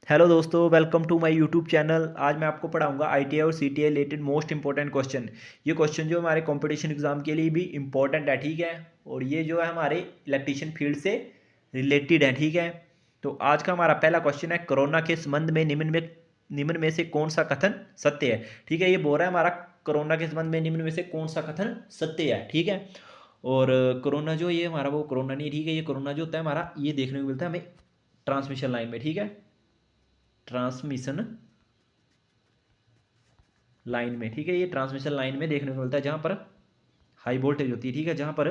Hello दोस्तों, welcome to my YouTube channel. आज मैं आपको पढ़ाऊंगा आईटीआई और CTI related most important question. ये क्वेश्चन जो हमारे कंपटीशन एग्जाम के लिए भी इंपॉर्टेंट है, ठीक है। और ये जो है हमारे इलेक्ट्रीशियन फील्ड से रिलेटेड है, ठीक है। तो आज का हमारा पहला क्वेश्चन है, कोरोना के संबंध में निम्न में से कौन सा कथन सत्य है। ठीक है, ये बोल रहा है हमारा कोरोना के संबंध में निम्न में से कौन सा कथन सत्य है, ठीक है। और कोरोना जो ये हमारा वो कोरोना नहीं है, ठीक है। ये कोरोना जो होता है हमारा, ये देखने को मिलता है हमें ट्रांसमिशन लाइन में, ठीक है। ट्रांसमिशन लाइन में, ठीक है। ये ट्रांसमिशन लाइन में देखने को मिलता है जहाँ पर हाई वोल्टेज होती है, ठीक है। जहाँ पर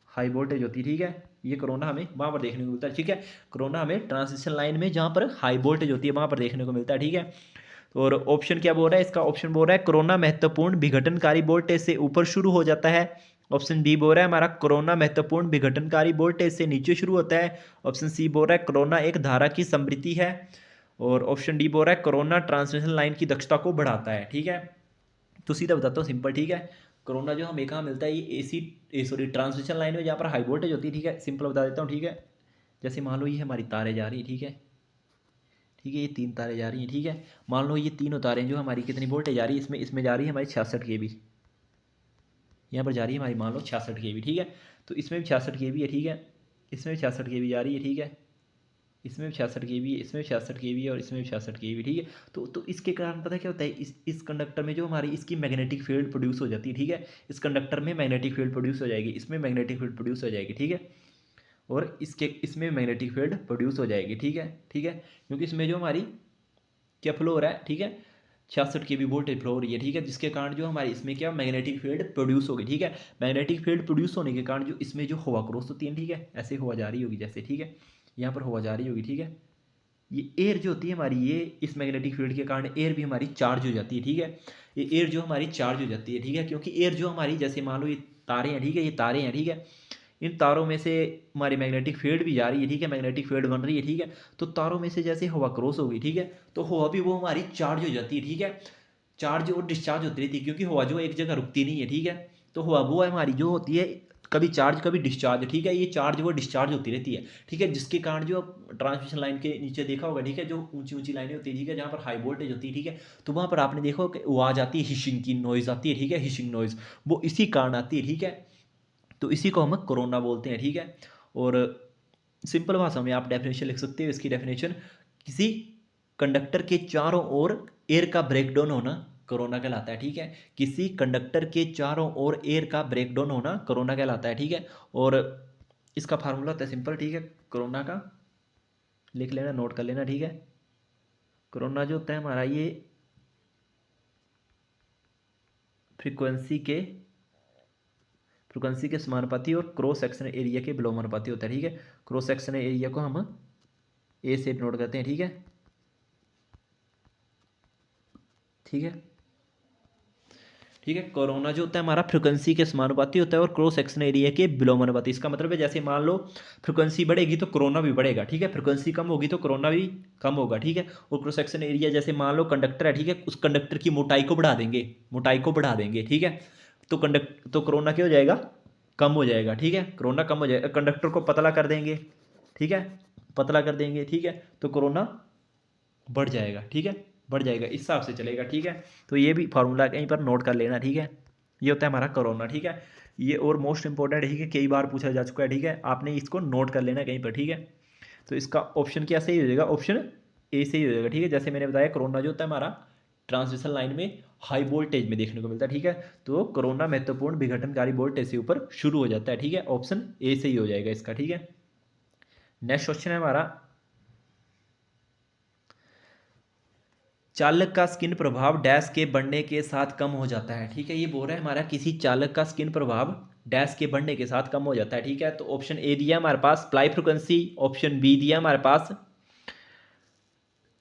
हाई वोल्टेज होती है, ठीक है। ये कोरोना हमें वहाँ पर देखने को मिलता है, ठीक है। कोरोना हमें ट्रांसमिशन लाइन में जहाँ पर हाई वोल्टेज होती है वहाँ पर देखने को मिलता है, ठीक है। और ऑप्शन क्या बोल रहा है इसका? ऑप्शन बोल रहा है कोरोना महत्वपूर्ण विघटनकारी वोल्टेज से ऊपर शुरू हो जाता है। ऑप्शन बी बोल रहा है हमारा कोरोना महत्वपूर्ण विघटनकारी वोल्टेज से नीचे शुरू होता है। ऑप्शन सी बोल रहा है कोरोना एक धारा की समृद्धि है। और ऑप्शन डी बोल रहा है कोरोना ट्रांसमिशन लाइन की दक्षता को बढ़ाता है, ठीक है। तो सीधा बताता हूँ, सिंपल, ठीक है। कोरोना जो हमें कहाँ मिलता है, ये सॉरी ट्रांसमिशन लाइन में जहाँ पर हाई वोल्टेज होती है, ठीक है। सिंपल बता देता हूँ, ठीक है। जैसे मान लो ये हमारी तारें जा रही है, ठीक है। ठीक है, ये 3 तारें जा रही हैं, ठीक है। मान लो ये तीनों तारें जो हमारी कितनी वोल्टेज जा रही है, इसमें जा रही है हमारी 66 kV। यहाँ पर जा रही है हमारी मान लो 66 kV, ठीक है। तो इसमें भी 66 kV है, ठीक है। इसमें भी 66 kV जा रही है, ठीक है। इसमें भी 66 kV है, इसमें भी 66 kV है और इसमें भी 66 kV, ठीक है। तो इसके कारण पता है क्या होता है, इस कंडक्टर में जो हमारी इसकी मैग्नेटिक फील्ड प्रोड्यूस हो जाती है, ठीक है। इस कंडक्टर में मैग्नेटिक फील्ड प्रोड्यूस हो जाएगी, इसमें मैग्नेटिक फील्ड प्रोड्यूस हो जाएगी, ठीक है। और इसमें मैग्नेटिक फील्ड प्रोड्यूस हो जाएगी, ठीक है, ठीक है। क्योंकि इसमें जो हमारी क्या फ्लो हो रहा है, ठीक है। 66 kV वोल्टेज फ्लो हो रही है, ठीक है। जिसके कारण जो हमारी इसमें क्या मैग्नेटिक फील्ड प्रोड्यूस होगी, ठीक है। मैग्नेटिक फील्ड प्रोड्यूस होने के कारण जो इसमें जो हवा क्रॉस होती है, ठीक है, ऐसे हवा जा रही होगी जैसे, ठीक है। यहाँ पर हवा जा रही होगी, ठीक है। ये एयर जो होती है हमारी, ये इस मैग्नेटिक फील्ड के कारण एयर भी हमारी चार्ज हो जाती है, ठीक है। ये एयर जो हमारी चार्ज हो जाती है, ठीक है। क्योंकि एयर जो हमारी, जैसे मान लो ये तारे हैं, ठीक है। ये तारे हैं, ठीक है। इन तारों में से हमारी मैग्नेटिक फील्ड भी जा रही है, ठीक है। मैग्नेटिक फील्ड बन रही है, ठीक है। तो तारों में से जैसे हवा क्रॉस होगी, ठीक है, तो हवा भी वो हमारी चार्ज हो जाती है, ठीक है। चार्ज और डिस्चार्ज होती रहती है, क्योंकि हवा जो एक जगह रुकती नहीं है, ठीक है। तो हवा वो है हमारी जो होती है कभी चार्ज कभी डिस्चार्ज, ठीक है। ये चार्ज वो डिस्चार्ज होती रहती है, ठीक है। जिसके कारण जो ट्रांसमिशन लाइन के नीचे देखा होगा, ठीक है, जो ऊंची ऊंची लाइनें होती है, ठीक है, जहाँ पर हाई वोल्टेज होती है, ठीक है। तो वहाँ पर आपने देखा कि आवाज़ आती है, हिशिंग की नॉइज़ आती है, ठीक है। हिशिंग नॉइज़ वो इसी कारण आती है, ठीक है। तो इसी को हम कोरोना बोलते हैं, ठीक है। और सिंपल भाषा में आप डेफिनेशन लिख सकते हो इसकी डेफिनेशन, किसी कंडक्टर के चारों ओर एयर का ब्रेकडाउन होना कोरोना कहलाता है, ठीक है। किसी कंडक्टर के चारों ओर एयर का ब्रेकडाउन होना कोरोना कहलाता है, ठीक है। और इसका फार्मूला होता है सिंपल, ठीक है। कोरोना का लिख लेना, नोट कर लेना, ठीक है। कोरोना जो होता है हमारा, ये फ्रीक्वेंसी के समानुपाती और क्रॉस सेक्शन एरिया के विलोमानुपाती होता है, ठीक है। क्रॉस सेक्शन एरिया को हम ए से नोट करते हैं, ठीक है, ठीक है, ठीक है। कोरोना जो होता है हमारा फ्रीक्वेंसी के समानुपाती होता है और क्रॉस सेक्शन एरिया के विलोमानुपाती। इसका मतलब है जैसे मान लो फ्रीक्वेंसी बढ़ेगी तो कोरोना भी बढ़ेगा, ठीक है। फ्रीक्वेंसी कम होगी तो कोरोना भी कम होगा, ठीक है। और क्रॉस सेक्शन एरिया, जैसे मान लो कंडक्टर है, ठीक है, उस कंडक्टर की मोटाई को बढ़ा देंगे, ठीक है। तो कोरोना क्या हो जाएगा, कम हो जाएगा, ठीक है। कोरोना कम हो जाएगा, कंडक्टर को पतला कर देंगे, ठीक है, पतला कर देंगे, ठीक है। तो कोरोना बढ़ जाएगा, ठीक है, बढ़ जाएगा, इस हिसाब से चलेगा, ठीक है। तो ये भी फार्मूला कहीं पर नोट कर लेना, ठीक है। ये होता है हमारा कोरोना, ठीक है। ये और मोस्ट इंपॉर्टेंट है, ठीक है, कई बार पूछा जा चुका है, ठीक है। आपने इसको नोट कर लेना कहीं पर, ठीक है। तो इसका ऑप्शन क्या सही हो जाएगा? ऑप्शन ए सही हो जाएगा, ठीक है। जैसे मैंने बताया कोरोना जो होता है हमारा ट्रांसमिशन लाइन में हाई वोल्टेज में देखने को मिलता है, ठीक है। तो कोरोना महत्वपूर्ण विघटनकारी वोल्टेज से ऊपर शुरू हो जाता है, ठीक है। ऑप्शन ए सही हो जाएगा इसका, ठीक है। नेक्स्ट क्वेश्चन है हमारा, चालक का स्किन प्रभाव डैश के बढ़ने के साथ कम हो जाता है, ठीक है। ये बोल रहा है हमारा किसी चालक का स्किन प्रभाव डैश के बढ़ने के साथ कम हो जाता है, ठीक है। तो ऑप्शन ए दिया हमारे पास प्लाई फ्रिक्वेंसी, ऑप्शन बी दिया हमारे पास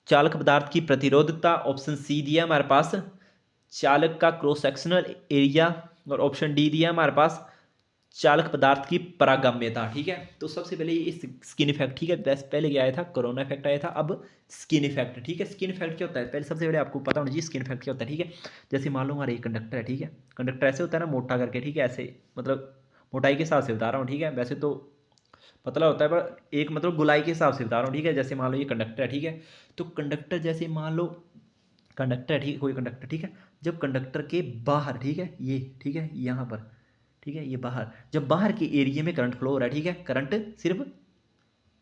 चालक पदार्थ की प्रतिरोधकता, ऑप्शन सी दिया हमारे पास चालक का क्रॉस सेक्शनल एरिया, और ऑप्शन डी दिया हमारे पास चालक पदार्थ की परागम्यता, ठीक है। तो सबसे पहले ये स्किन इफेक्ट, ठीक है। पहले क्या आया था, कोरोना इफेक्ट आया था, अब स्किन इफेक्ट, ठीक है। स्किन इफेक्ट क्या होता है, पहले सबसे पहले आपको पता होना चाहिए स्किन इफेक्ट क्या होता है, ठीक है। जैसे मान लो हमारा एक कंडक्टर है, ठीक है। कंडक्टर ऐसे होता है ना, मोटा करके, ठीक है, ऐसे मतलब मोटाई के हिसाब से बता रहा हूँ, ठीक है। वैसे तो पतला होता है, पर एक मतलब गोलाई के हिसाब से बता रहा हूँ, ठीक है। जैसे मान लो ये कंडक्टर है, ठीक है। तो कंडक्टर जैसे मान लो कंडक्टर है, ठीक है, कोई कंडक्टर, ठीक है। जब कंडक्टर के बाहर, ठीक है, ये ठीक है यहाँ पर, ठीक है, ये बाहर, जब बाहर के एरिया में करंट फ्लो हो रहा है, ठीक है, करंट सिर्फ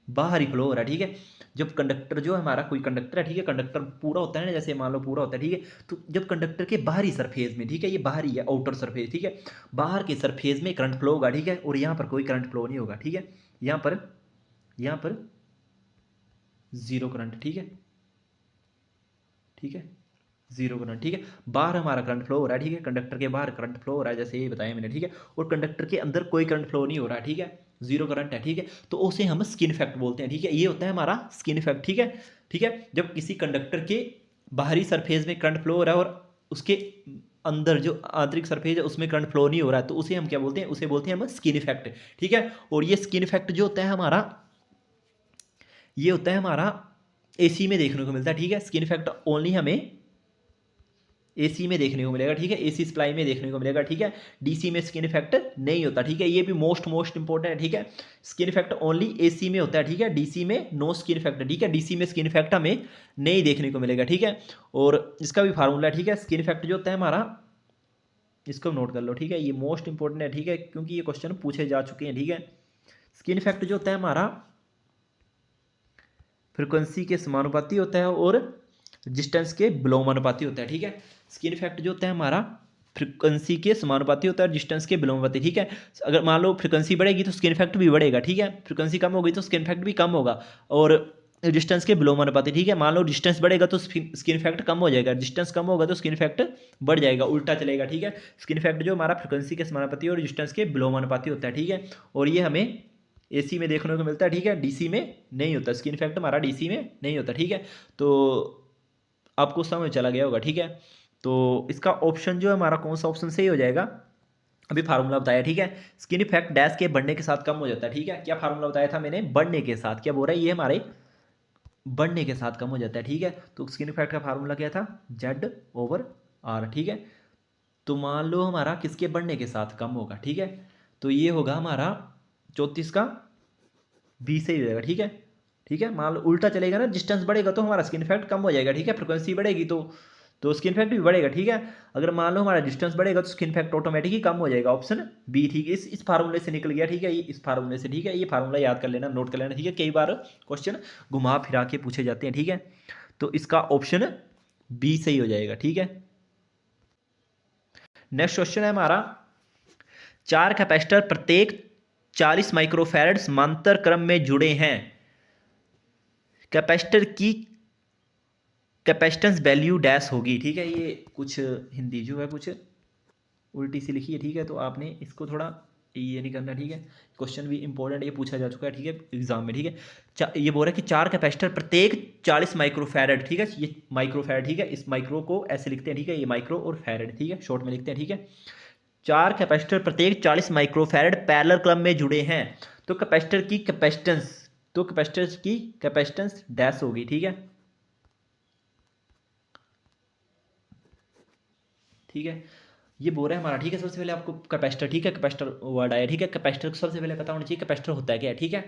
बाहर ही फ्लो हो रहा है, ठीक है। जब कंडक्टर जो हमारा कोई कंडक्टर है, ठीक है, कंडक्टर पूरा होता है ना, जैसे मान लो पूरा होता है, ठीक है। तो जब कंडक्टर के बाहरी सरफेस में, ठीक है, ये बाहरी है, आउटर सरफेस, ठीक है, बाहर के सरफेस में करंट फ्लो होगा, ठीक है, और यहाँ पर कोई करंट फ्लो नहीं होगा, ठीक है। यहाँ पर जीरो करंट, ठीक है, ठीक है, जीरो करंट, ठीक है। बाहर हमारा करंट फ्लो हो रहा है, ठीक है, कंडक्टर के बाहर करंट फ्लो हो रहा है, जैसे ये बताया मैंने, ठीक है। और कंडक्टर के अंदर कोई करंट फ्लो नहीं हो रहा है, ठीक है, जीरो करंट है, ठीक है। तो उसे हम स्किन इफेक्ट बोलते हैं, ठीक है। ये होता है हमारा स्किन इफेक्ट, ठीक है, ठीक है। जब किसी कंडक्टर के बाहरी सरफेस में करंट फ्लो हो रहा है और उसके अंदर जो आंतरिक सरफेस है उसमें करंट फ्लो नहीं हो रहा है, तो उसे हम क्या बोलते हैं, उसे बोलते हैं हम स्किन इफेक्ट, ठीक है। और ये स्किन इफेक्ट जो होता है हमारा, ये होता है हमारा एसी में देखने को मिलता है, ठीक है। स्किन इफेक्ट ओनली हमें एसी में देखने को मिलेगा, ठीक है, एसी सप्लाई में देखने को मिलेगा, ठीक है। डीसी में स्किन इफेक्ट नहीं होता, ठीक है। ये भी मोस्ट इंपॉर्टेंट है, ठीक है। स्किन इफेक्ट ओनली एसी में होता है, ठीक है, डीसी में नो स्किन इफेक्ट, ठीक है। डीसी में स्किन इफेक्ट हमें नहीं देखने को मिलेगा, ठीक है। और इसका भी फार्मूला है, ठीक है। स्किन इफेक्ट जो होता है हमारा, इसको नोट कर लो, ठीक है, ये मोस्ट इंपॉर्टेंट है, ठीक है, क्योंकि ये क्वेश्चन पूछे जा चुके हैं, ठीक है। स्किन इफेक्ट जो होता है हमारा फ्रिक्वेंसी के समानुपाती होता है और डिस्टेंस के विलोमानुपाती होता है, ठीक है। स्किन इफेक्ट जो होता है हमारा फ्रिक्वेंसी के समानुपाती होता है और डिस्टेंस के विलोमानुपाती, ठीक है। अगर मान लो फ्रिक्वेंसी बढ़ेगी तो स्किन इफेक्ट भी बढ़ेगा, ठीक है। फ्रिक्वेंसी कम होगी तो स्किन इफेक्ट भी कम होगा, और डिस्टेंस के विलोमानुपाती, ठीक है। मान लो डिस्टेंस बढ़ेगा तो स्किन इफेक्ट कम हो जाएगा, डिस्टेंस कम होगा तो स्किन इफेक्ट बढ़ जाएगा, उल्टा चलेगा, ठीक है। स्किन इफेक्ट जो हमारा फ्रिक्वेंसी के समानुपाती और डिस्टेंस के विलोमानुपाती होता है, ठीक है। और ये हमें एसी में देखने को मिलता है, ठीक है, डीसी में नहीं होता। स्किन इफेक्ट हमारा डीसी में नहीं होता, ठीक है। तो आपको समझ चला गया होगा, ठीक है। तो इसका ऑप्शन जो है हमारा कौन सा ऑप्शन सही हो जाएगा, अभी फार्मूला बताया, ठीक है। स्किन इफेक्ट डैश के बढ़ने के साथ कम हो जाता है, ठीक है। क्या फार्मूला बताया था मैंने, बढ़ने के साथ, क्या बोल रहा है ये हमारे बढ़ने के साथ कम हो जाता है, ठीक है। तो स्किन इफेक्ट का फार्मूला क्या था, Z/R, ठीक है। तो मान लो हमारा किसके बढ़ने के साथ कम होगा, ठीक है। तो ये होगा हमारा 34 का 20 से ही हो जाएगा, ठीक है, ठीक है। मान लो उल्टा चलेगा ना, डिस्टेंस बढ़ेगा तो हमारा स्किन इफेक्ट कम हो जाएगा, ठीक है। फ्रिक्वेंसी बढ़ेगी तो स्किन इफेक्ट भी बढ़ेगा, ठीक है। अगर मान लो हमारा डिस्टेंस बढ़ेगा तो स्किन इफेक्ट ऑटोमेटिक ही कम हो जाएगा, ऑप्शन बी, ठीक है। इस फार्मूले से निकल गया, ठीक है, ये इस फार्मूले से, ठीक है। ये फार्मूला याद कर लेना, नोट कर लेना, ठीक है। कई बार क्वेश्चन घुमा फिरा के पूछे जाते हैं, ठीक है। तो इसका ऑप्शन बी सही हो जाएगा, ठीक है। नेक्स्ट क्वेश्चन है हमारा, 4 कैपेसिटर प्रत्येक 40 माइक्रोफैरड समांतर क्रम में जुड़े हैं, कैपेसिटर की कैपेसिटेंस वैल्यू डैश होगी, ठीक है। ये कुछ हिंदी जो है कुछ उल्टी सी लिखी है, ठीक है। तो आपने इसको थोड़ा ये नहीं करना, ठीक है। क्वेश्चन भी इंपॉर्टेंट, ये पूछा जा चुका है, ठीक है, एग्जाम में, ठीक है। ये बोल रहा है कि 4 कैपेसिटर प्रत्येक 40 माइक्रोफैरड, ठीक है। ये माइक्रोफैरड, ठीक है, इस माइक्रो को ऐसे लिखते हैं, ठीक है, ये माइक्रो और फैरड, ठीक है, शॉर्ट में लिखते हैं, ठीक है। 4 कैपेसिटर प्रत्येक 40 माइक्रोफैरड पैरेलल क्रम में जुड़े हैं, तो कैपेसिटर की कैपेसिटेंस डैश होगी, ठीक है, ठीक है। ये बोल रहा है हमारा, ठीक है। सबसे पहले आपको कैपेसिटर, ठीक है, कैपेसिटर वर्ड आया, ठीक है। कैपेसिटर को सबसे पहले पता होना चाहिए कैपेसिटर होता है क्या, ठीक है।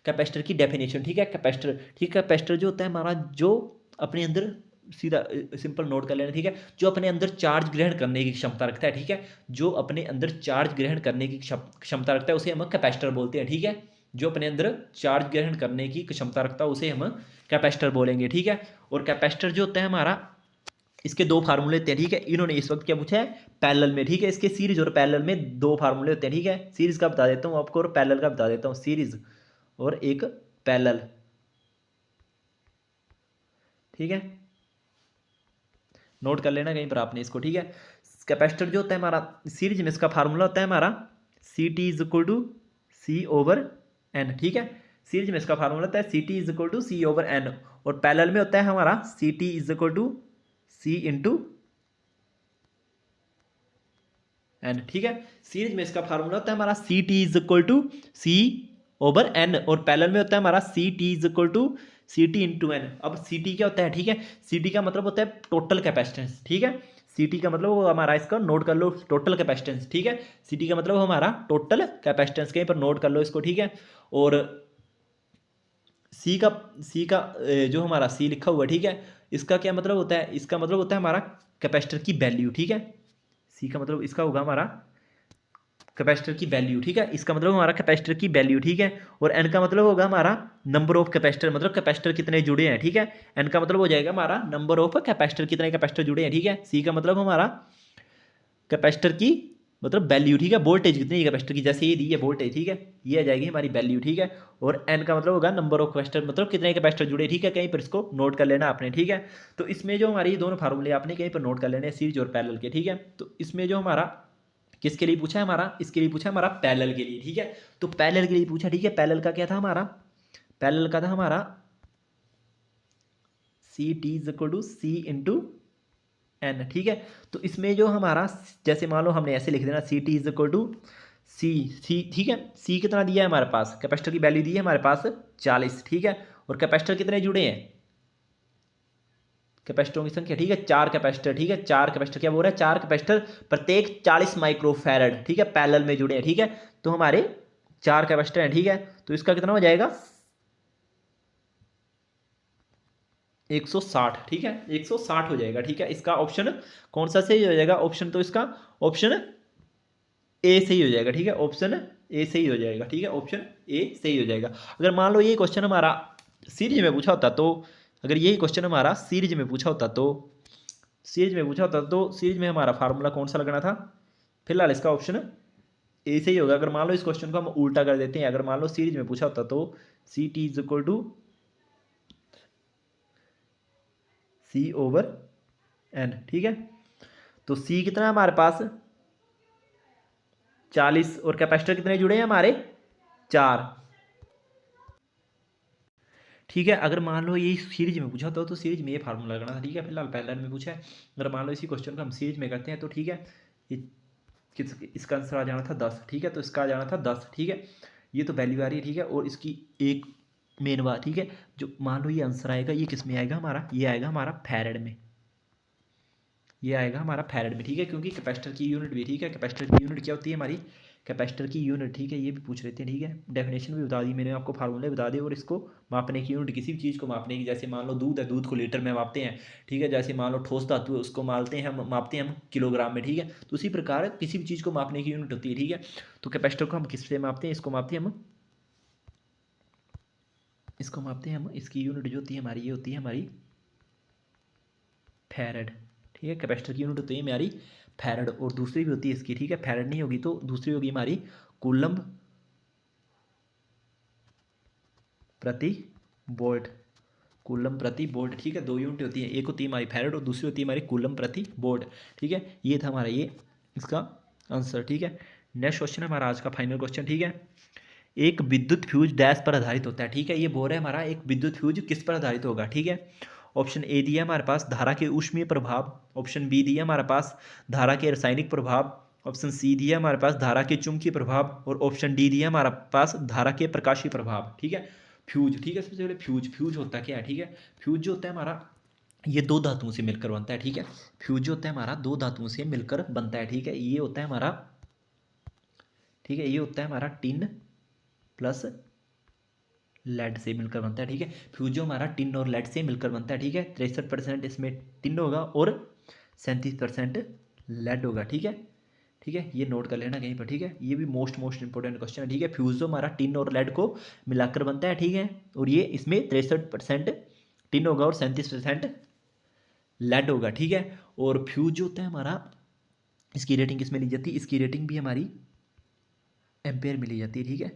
कैपेसिटर की डेफिनेशन, ठीक है, कैपेसिटर, ठीक है। कैपेसिटर जो होता है हमारा, जो अपने अंदर, सीधा सिंपल नोट कर लेना, ठीक है, जो अपने अंदर चार्ज ग्रहण करने की क्षमता रखता है, ठीक है। जो अपने अंदर चार्ज ग्रहण करने की क्षमता रखता है उसे हम कैपेसिटर बोलते हैं, ठीक है। जो अपने अंदर चार्ज ग्रहण करने की क्षमता रखता है उसे हम कैपेसिटर बोलेंगे, ठीक है। और कैपेसिटर जो होता है हमारा, इसके दो फार्मूले होते हैं, ठीक है। इन्होंने इस वक्त क्या पूछा है, पैरेलल में, ठीक है। इसके सीरीज और पैरेलल में दो फार्मूले होते हैं, ठीक है। सीरीज का बता देता हूँ आपको और पैरेलल का बता देता हूँ, सीरीज और एक पैरेलल, ठीक है। नोट कर लेना कहीं पर आपने इसको, ठीक है। कैपेसिटर जो होता है हमारा, सीरीज में इसका फार्मूला होता है हमारा CT=C/N, ठीक है। सीरीज में इसका फार्मूला होता है CT=C/N, और पैरेलल में होता है हमारा CT=C/N, ठीक है। सीरीज में इसका फार्मूला होता है हमारा CT=C/N, और पैरेलल में होता है हमारा CT=CT×N। अब CT क्या होता है, ठीक है। CT का मतलब होता है टोटल कैपेसिटेंस, ठीक है। CT का मतलब वो हमारा, इसका नोट कर लो, टोटल कैपेसिटेंस, ठीक है। CT का मतलब हमारा टोटल कैपेसिटेंस, कहीं पर नोट कर लो इसको, ठीक है। और जो हमारा सी लिखा हुआ है, ठीक है, इसका क्या मतलब होता है, इसका मतलब होता है हमारा कैपेसिटर की वैल्यू, ठीक है। सी का मतलब इसका होगा हमारा कैपेसिटर की वैल्यू, ठीक है, इसका मतलब हमारा कैपेसिटर की वैल्यू, ठीक है। और एन का मतलब होगा हमारा नंबर ऑफ कैपेसिटर, मतलब कैपेसिटर कितने जुड़े हैं, ठीक है। एन का मतलब हो जाएगा हमारा नंबर ऑफ कैपेसिटर, कितने कैपेसिटर जुड़े हैं, ठीक है। सी का मतलब हमारा कैपेसिटर की मतलब वैल्यू, ठीक है, वोल्टेज कितनी है कैपेसिटर की, जैसे ये दी है वोल्टेज, ठीक है, ये आ जाएगी हमारी वैल्यू, ठीक है। और एन का मतलब होगा नंबर ऑफ कैपेसिटर, मतलब कितने कैपेसिटर जुड़े, ठीक है, कहीं पर इसको नोट कर लेना आपने, ठीक है। तो इसमें जो हमारी दोनों फार्मूले आपने कहीं पर नोट कर लेने सीरीज और पैरेलल के, ठीक है। तो इसमें जो हमारा किसके लिए पूछा है, हमारा इसके लिए पूछा है हमारा पैरेलल के लिए, ठीक है। तो पैरेलल के लिए पूछा, ठीक है, पैरेलल का क्या था हमारा, पैरेलल का था हमारा C T is equal to C into N, ठीक है। तो इसमें जो हमारा, जैसे मान लो हमने ऐसे लिख देना C T is equal to C C, ठीक है। सी कितना दिया है हमारे पास, कैपेसिटर की वैल्यू दी है हमारे पास 40, ठीक है। और कैपेसिटर कितने जुड़े हैं, कैपेसिटरों की संख्या, ठीक है, 4 कैपेसिटर, ठीक है, 4 कैपेसिटर, क्या बोल रहा है, 4 कैपेसिटर प्रत्येक 40 माइक्रोफैरड, ठीक है, पैरेलल में जुड़े हैं, ठीक है। तो हमारे 4 कैपेसिटर हैं, ठीक है। तो इसका कितना हो जाएगा 160, ठीक है, 160 हो जाएगा, ठीक है। इसका ऑप्शन कौन सा सही हो जाएगा, ऑप्शन तो इसका ऑप्शन ए सही हो जाएगा, ठीक है, ऑप्शन ए सही हो जाएगा, ठीक है, ऑप्शन ए सही हो जाएगा। अगर मान लो ये क्वेश्चन हमारा सीरीज में पूछा होता, तो अगर यही क्वेश्चन हमारा सीरीज में पूछा होता, तो सीरीज में हमारा फार्मूला कौन सा लगना था, फिलहाल इसका ऑप्शन ए सही होगा। अगर मान लो इस क्वेश्चन को हम उल्टा कर देते हैं, अगर मान लो सीरीज में पूछा होता तो C T is equal to C over N, ठीक है। तो सी कितना है हमारे पास 40, और कैपेसिटर कितने जुड़े हैं हमारे 4, ठीक है। अगर मान लो ये सीरीज में पूछा तो सीरीज में ये फार्मूला लगाना था, ठीक है, फिलहाल पैरेलल में पूछा है। अगर मान लो इसी क्वेश्चन को हम सीरीज में करते हैं तो ठीक है, ये इसका आंसर आ जाना था 10, ठीक है, तो इसका आ जाना था 10, ठीक है। ये तो वैल्यू आ रही है, ठीक है, और इसकी एक मेन बात, ठीक है, जो मान लो ये आंसर आएगा, ये किस में आएगा हमारा, ये आएगा हमारा फैरेड में, ये आएगा हमारा फैरेड में, ठीक है, क्योंकि कैपेसिटर की यूनिट भी, ठीक है, कैपेसिटर की यूनिट क्या होती है हमारी, कैपेसिटर की यूनिट, ठीक है, ये भी पूछ लेते हैं, ठीक है। डेफिनेशन भी बता दी मैंने आपको, फार्मूले बता दिए, और इसको मापने की यूनिट, किसी भी चीज़ को मापने की, जैसे मान लो दूध है, दूध को लीटर में मापते हैं, ठीक है। जैसे मान लो ठोस धातु है, उसको मापते हैं हम किलोग्राम में, ठीक है। तो उसी प्रकार किसी भी चीज़ को मापने की यूनिट होती है, ठीक है। तो कैपेसिटर को हम किस से मापते हैं, इसको मापते हैं हम, इसकी यूनिट जो होती है हमारी, ये होती है हमारी फैरेड, ठीक है। कैपेसिटर की यूनिट होती है हमारी फैरेड, और दूसरी भी होती है इसकी, ठीक है, फैरेड नहीं होगी तो दूसरी होगी हमारी कूलम्ब प्रति वोल्ट, कूलम प्रति वोल्ट, ठीक है। 2 यूनिट होती है, एक होती है हमारी फैरेड और दूसरी होती है हमारी कूलम प्रति वोल्ट, ठीक है। ये था हमारा ये इसका आंसर, ठीक है। नेक्स्ट क्वेश्चन है हमारा आज का फाइनल क्वेश्चन, ठीक है। एक विद्युत फ्यूज डैश पर आधारित होता है, ठीक है। ये बोल रहा है हमारा एक विद्युत फ्यूज किस पर आधारित होगा, ठीक है। ऑप्शन ए दिया हमारे पास धारा के ऊष्मीय प्रभाव, ऑप्शन बी दिया हमारे पास धारा के रासायनिक प्रभाव, ऑप्शन सी दिया हमारे पास धारा के चुंबकीय प्रभाव, और ऑप्शन डी दिया हमारे पास धारा के प्रकाशीय प्रभाव, ठीक है। फ्यूज, ठीक है, सबसे पहले फ्यूज होता क्या है, ठीक है। फ्यूज जो होता है हमारा, ये 2 धातुओं से मिलकर बनता है, ठीक है। फ्यूज जो होता है हमारा 2 धातुओं से मिलकर बनता है, ठीक है। ये होता है हमारा, ठीक है, ये होता है हमारा टिन प्लस लेड से मिलकर बनता है, ठीक है। फ्यूज जो हमारा टिन और लेड से मिलकर बनता है, ठीक है। 63% इसमें टिन होगा और 37% लेड होगा, ठीक है, ठीक है। ये नोट कर लेना कहीं पर, ठीक है। ये भी मोस्ट इंपॉर्टेंट क्वेश्चन है, ठीक है। फ्यूज जो हमारा टिन और लेड को मिलाकर बनता है, ठीक है, और ये इसमें 63% टिन होगा और 37% लेड होगा, ठीक है। और फ्यूज जो होता है हमारा, इसकी रेटिंग किस में ली जाती है, इसकी रेटिंग भी हमारी एम्पेयर में ली जाती है, ठीक है,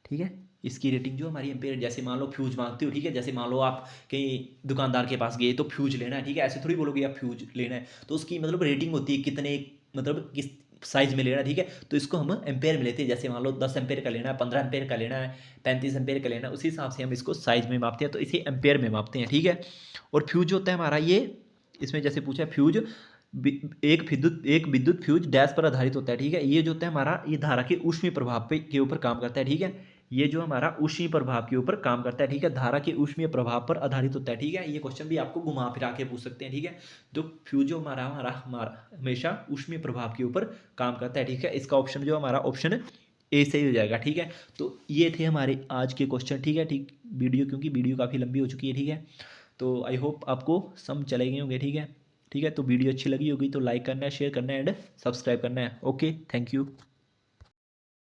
ठीक है। इसकी रेटिंग जो हमारी एम्पेयर, जैसे मान लो फ्यूज मांगते हो, ठीक है, जैसे मान लो आप कहीं दुकानदार के पास गए तो फ्यूज लेना है, ठीक है, ऐसे थोड़ी बोलोगे आप फ्यूज लेना है, तो उसकी मतलब रेटिंग होती है कितने, मतलब किस साइज में लेना है, ठीक है। तो इसको हम एम्पेयर में लेते हैं, जैसे मान लो 10 एम्पेयर का लेना है, 15 एम्पेयर का लेना है, 35 एम्पेयर का लेना है, उसी हिसाब से हम इसको साइज में मापते हैं, तो इसे एम्पेयर में मापते हैं, ठीक है। और फ्यूज होता है हमारा ये, इसमें जैसे पूछा है फ्यूज एक विद्युत फ्यूज डैश पर आधारित होता है, ठीक है। ये जो होता है हमारा, ये धारा के ऊष्मीय प्रभाव पे के ऊपर काम करता है, ठीक है। ये जो हमारा ऊष्मीय प्रभाव के ऊपर काम करता है, ठीक है, धारा के ऊष्मीय प्रभाव पर आधारित होता है, ठीक है। ये क्वेश्चन भी आपको घुमा फिरा के पूछ सकते हैं, ठीक है। जो फ्यूज जो हमारा हमारा हमारा हमेशा ऊष्मीय प्रभाव के ऊपर काम करता है, ठीक है। इसका ऑप्शन जो हमारा ऑप्शन ए से ही हो जाएगा। ठीक है, तो ये थे हमारे आज के क्वेश्चन। ठीक है, ठीक वीडियो, क्योंकि वीडियो काफ़ी लंबी हो चुकी है। ठीक है, तो आई होप आपको समझ चले गए होंगे। ठीक है, ठीक है, तो वीडियो अच्छी लगी होगी तो लाइक करना है, शेयर करना है एंड सब्सक्राइब करना है। Okay, thank you.